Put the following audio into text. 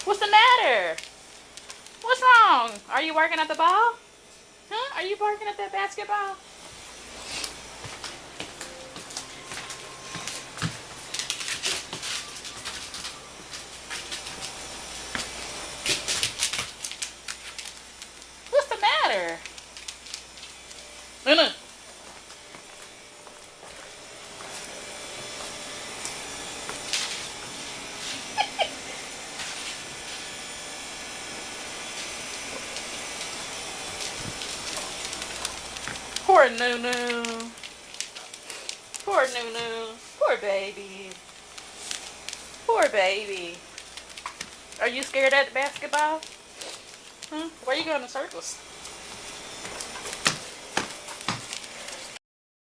What's the matter? What's wrong? Are you working at the ball? Huh? Are you barking at that basketball? What's the matter? Luna. Poor Nunu. Poor Nunu. Poor baby. Poor baby. Are you scared at the basketball? Huh? Why are you going in circles?